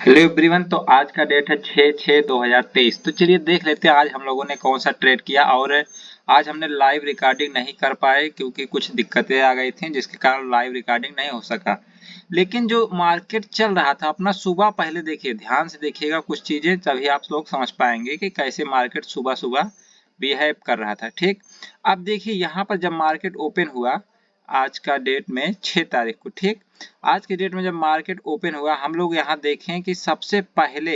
Hello everyone. तो आज का डेट है 6/6/2023। तो चलिए देख लेते हैं आज हम लोगों ने कौन सा ट्रेड किया। और आज हमने लाइव रिकॉर्डिंग नहीं कर पाए क्योंकि कुछ दिक्कतें आ गई थी जिसके कारण लाइव रिकॉर्डिंग नहीं हो सका। लेकिन जो मार्केट चल रहा था अपना सुबह, पहले देखिए, ध्यान से देखिएगा कुछ चीजें, तभी आप लोग समझ पाएंगे कि कैसे मार्केट सुबह सुबह बिहेव कर रहा था। ठीक, अब देखिए यहाँ पर जब मार्केट ओपन हुआ आज का डेट में 6 तारीख को, ठीक, आज के डेट में जब मार्केट ओपन हुआ हम लोग यहाँ देखें कि सबसे पहले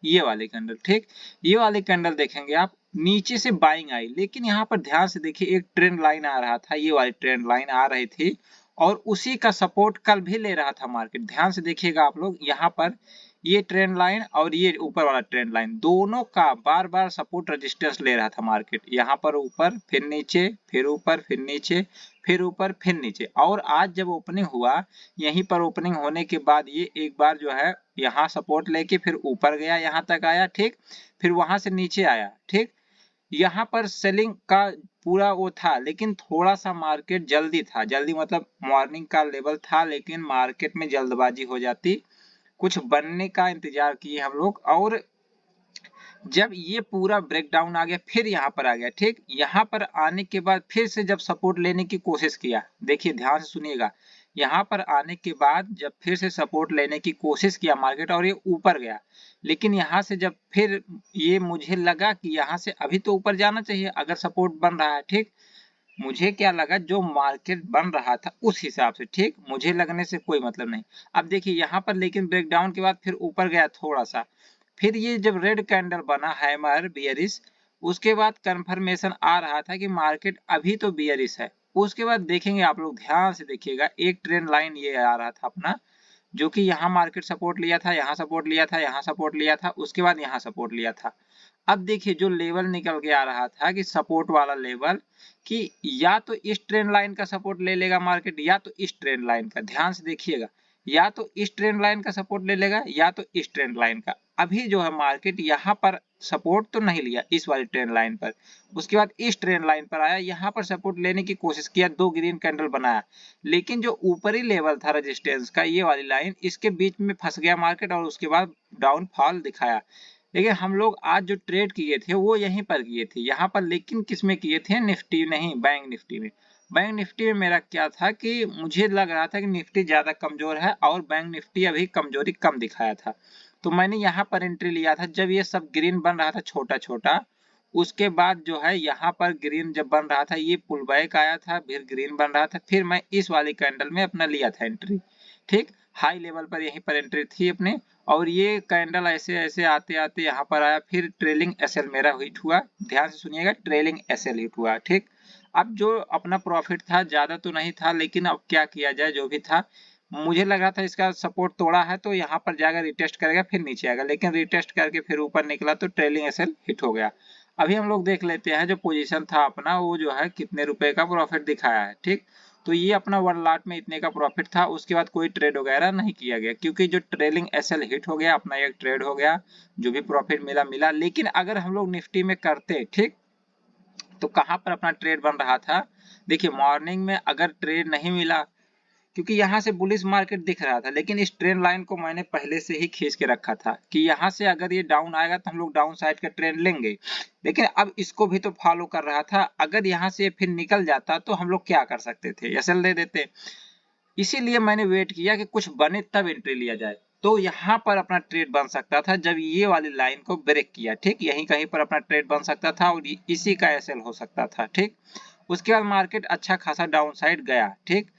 ये वाले कैंडल, ठीक, ये वाले कैंडल देखेंगे आप, नीचे से बाइंग आई, लेकिन यहाँ पर ध्यान से देखिए एक ट्रेंड लाइन आ रहा था, ये वाली ट्रेंड लाइन आ रही थी और उसी का सपोर्ट कल भी ले रहा था मार्केट। ध्यान से देखिएगा आप लोग, यहाँ पर ये ट्रेंड लाइन और ये ऊपर वाला ट्रेंड लाइन दोनों का बार बार सपोर्ट रेजिस्टेंस ले रहा था मार्केट। यहाँ पर ऊपर फिर नीचे, फिर ऊपर फिर नीचे, फिर ऊपर फिर नीचे। और आज जब ओपनिंग हुआ, यहीं पर ओपनिंग होने के बाद ये एक बार जो है यहाँ सपोर्ट लेके फिर ऊपर गया, यहाँ तक आया, ठीक, फिर वहां से नीचे आया, ठीक। यहाँ पर सेलिंग का पूरा वो था, लेकिन थोड़ा सा मार्केट जल्दी था, जल्दी मतलब मॉर्निंग का लेवल था, लेकिन मार्केट में जल्दबाजी हो जाती, कुछ बनने का इंतजार किए हम लोग। और जब ये पूरा ब्रेकडाउन आ गया फिर यहाँ पर आ गया, ठीक, यहाँ पर आने के बाद फिर से जब सपोर्ट लेने की कोशिश किया, देखिए ध्यान से सुनिएगा, यहाँ पर आने के बाद जब फिर से सपोर्ट लेने की कोशिश किया मार्केट और ये ऊपर गया, लेकिन यहाँ से जब फिर ये मुझे लगा कि यहाँ से अभी तो ऊपर जाना चाहिए अगर सपोर्ट बन रहा है, ठीक, मुझे क्या लगा जो मार्केट बन रहा था उस हिसाब से, ठीक, मुझे लगने से कोई मतलब नहीं। अब देखिए यहाँ पर लेकिन ब्रेकडाउन के बाद फिर ऊपर गया थोड़ा सा, फिर ये जब रेड कैंडल बना हैमर बियरिश, उसके बाद कंफर्मेशन आ रहा था कि मार्केट अभी तो बियरिश है। उसके बाद देखेंगे आप लोग, ध्यान से देखिएगा, एक ट्रेंड लाइन ये आ रहा था अपना, जो कि यहाँ मार्केट सपोर्ट लिया था, यहाँ सपोर्ट लिया था, यहाँ सपोर्ट लिया था, उसके बाद यहाँ सपोर्ट लिया था। अब देखिए जो लेवल निकल के आ रहा था कि सपोर्ट वाला लेवल, कि या तो इस ट्रेंड लाइन का सपोर्ट ले लेगा मार्केट या तो इस ट्रेंड लाइन का, ध्यान से देखिएगा, या तो इस ट्रेंड लाइन का सपोर्ट ले लेगा या तो इस ट्रेंड लाइन का। अभी जो है मार्केट यहाँ पर सपोर्ट तो नहीं लिया इस वाली ट्रेंड लाइन पर, उसके बाद इस ट्रेंड लाइन पर आया, यहाँ पर सपोर्ट लेने की कोशिश किया, दो ग्रीन कैंडल बनाया, लेकिन जो ऊपरी लेवल था रेजिस्टेंस का, ये वाली लाइन, इसके बीच में फंस गया मार्केट और उसके बाद डाउनफॉल दिखाया। लेकिन हम लोग आज जो ट्रेड किए थे वो यहीं पर किए थे, यहाँ पर, लेकिन किस में किए थे, निफ्टी नहीं, बैंक निफ्टी में। बैंक निफ्टी में मेरा क्या था कि मुझे लग रहा था कि निफ्टी ज्यादा कमजोर है और बैंक निफ्टी अभी कमजोरी कम दिखाया था, तो मैंने यहाँ पर एंट्री लिया था जब ये सब ग्रीन बन रहा था छोटा छोटा। उसके बाद जो है यहाँ पर ग्रीन जब बन रहा था, ये पुल बैक आया था, फिर ग्रीन बन रहा था, फिर मैं इस वाले कैंडल में अपना लिया था एंट्री, ठीक, हाई लेवल पर यहीं पर एंट्री थी अपने। और ये कैंडल ऐसे ऐसे आते आते यहाँ पर आया, फिर ट्रेलिंग एसएल मेरा हिट हुआ, ध्यान से सुनिएगा, ट्रेलिंग एसएल हिट हुआ, ठीक। अब जो अपना प्रॉफिट था ज्यादा तो नहीं था, लेकिन अब क्या किया जाए, जो भी था, मुझे लगा था इसका सपोर्ट तोड़ा है तो यहाँ पर जाकर रिटेस्ट करेगा फिर नीचे आएगा, लेकिन रिटेस्ट करके फिर ऊपर निकला तो ट्रेलिंग एसएल हिट हो गया। अभी हम लोग देख लेते हैं जो पोजीशन था अपना, वो जो है कितने रुपए का प्रॉफिट दिखाया है, ठीक। तो ये अपना 1 लाख में इतने का प्रॉफिट था, उसके बाद कोई ट्रेड वगैरह नहीं किया गया क्योंकि जो ट्रेलिंग एसएल हिट हो गया, अपना एक ट्रेड हो गया, जो भी प्रॉफिट मिला मिला। लेकिन अगर हम लोग निफ्टी में करते, ठीक, तो कहां पर अपना ट्रेड बन रहा था, देखिए मॉर्निंग में अगर ट्रेड नहीं मिला, क्योंकि यहाँ से बुलिश मार्केट दिख रहा था, लेकिन इस ट्रेंड लाइन को मैंने पहले से ही खींच के रखा था कि यहाँ से अगर ये डाउन आएगा तो हम लोग डाउन साइड का ट्रेंड लेंगे। लेकिन अब इसको भी तो फॉलो कर रहा था, अगर यहाँ से फिर निकल जाता तो हम लोग क्या कर सकते थे, एसएल दे देते। इसीलिए मैंने वेट किया कि कुछ बने तब एंट्री लिया जाए, तो यहाँ पर अपना ट्रेड बन सकता था जब ये वाली लाइन को ब्रेक किया, ठीक, यहीं कहीं पर अपना ट्रेड बन सकता था और इसी का एसएल हो सकता था, ठीक। उसके बाद मार्केट अच्छा खासा डाउन साइड गया, ठीक।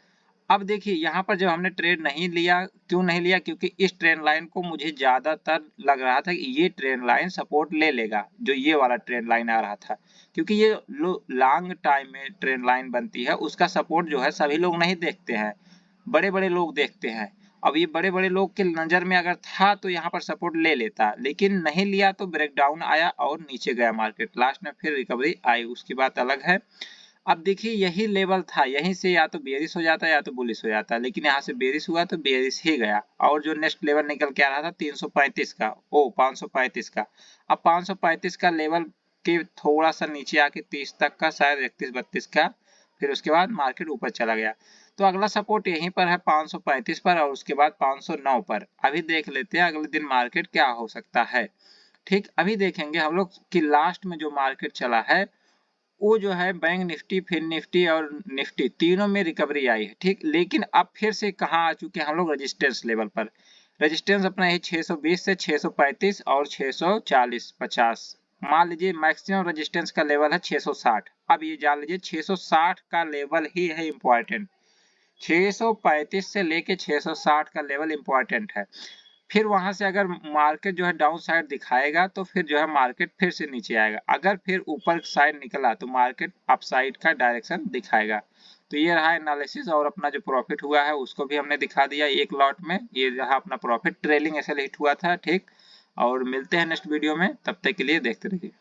अब देखिए यहाँ पर जब हमने ट्रेड नहीं लिया, क्यों नहीं लिया, क्योंकि इस ट्रेंड लाइन को मुझे ज्यादातर लग रहा था कि ये ट्रेंड लाइन सपोर्ट ले लेगा, जो ये वाला ट्रेंड लाइन आ रहा था, क्योंकि ये लॉन्ग टाइम में ट्रेंड लाइन बनती है, उसका सपोर्ट जो है सभी लोग नहीं देखते हैं, बड़े बड़े लोग देखते हैं। अब ये बड़े बड़े लोग के नजर में अगर था तो यहाँ पर सपोर्ट ले लेता, लेकिन नहीं लिया तो ब्रेकडाउन आया और नीचे गया मार्केट, लास्ट में फिर रिकवरी आई, उसकी बात अलग है। अब देखिए यही लेवल था, यहीं से या तो बेरिश हो जाता या तो बुलिश हो जाता, लेकिन यहाँ से बेरिश हुआ तो बेरिश ही गया। और जो नेक्स्ट लेवल निकल के आ रहा था 335 का, 535 का, अब 535 का लेवल के थोड़ा सा नीचे आके 30 तक का, शायद 31-32 का, फिर उसके बाद मार्केट ऊपर चला गया। तो अगला सपोर्ट यहीं पर है 535 पर और उसके बाद 509 पर। अभी देख लेते हैं अगले दिन मार्केट क्या हो सकता है। ठीक, अभी देखेंगे हम लोग कि लास्ट में जो मार्केट चला है वो जो है बैंक निफ्टी, फिन निफ्टी और निफ्टी तीनों में रिकवरी आई है। ठीक, लेकिन अब फिर से कहाँ आ चुके हैं हम लोग, रेजिस्टेंस लेवल पर। रेजिस्टेंस अपना है 620 से 635 और 640 50। मान लीजिए मैक्सिमम रेजिस्टेंस का लेवल है 660। अब ये जान लीजिए 660 का लेवल ही है इंपॉर्टेंट। 635 से लेके 660 का लेवल इंपॉर्टेंट है। फिर वहां से अगर मार्केट जो है डाउन साइड दिखाएगा तो फिर जो है मार्केट फिर से नीचे आएगा। अगर फिर ऊपर साइड निकला तो मार्केट अप साइड का डायरेक्शन दिखाएगा। तो ये रहा एनालिसिस और अपना जो प्रॉफिट हुआ है उसको भी हमने दिखा दिया एक लॉट में। ये रहा अपना प्रॉफिट, ट्रेलिंग ऐसे हिट हुआ था। ठीक, और मिलते हैं नेक्स्ट वीडियो में, तब तक के लिए देखते रहिए।